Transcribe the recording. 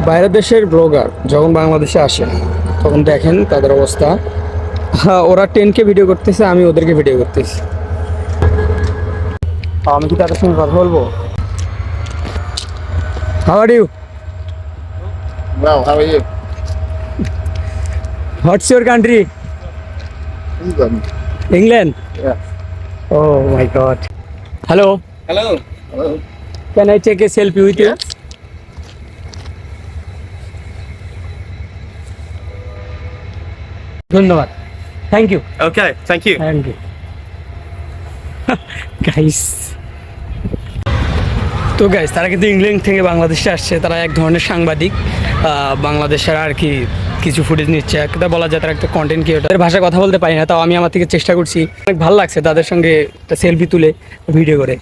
বাইরের দেশের ব্লগার যখন বাংলাদেশে আসে তখন দেখেন তাদের অবস্থা। হ্যাঁ, ওরা 10K ভিডিও করতেছে, আমি ওদেরকে ভিডিও করতেছি। আমি কি তাদের সঙ্গে কথা বলবো? How are you? Well, how are you? What's your country? England. England? Yeah. O my god. Hello, Hello. Hello. Can I take a selfie with you? Yes. ধন্যবাদ, thank you. Okay. Thank you. Thank you guys. তো guys, তারা কিন্তু England থেকে বাংলাদেশে আসছে। তারা এক ধরনের সাংবাদিক, বাংলাদেশের আর কি কিছু ফুটেজ নিচ্ছে। একটা বলা যায় তারা একটা কন্টেন্ট ক্রিয়েটর। তাদের ভাষায় কথা বলতে পারি না, তাও আমি আমার থেকে চেষ্টা করছি। অনেক ভালো লাগছে তাদের সঙ্গে একটা সেলফি তুলে ভিডিও করে।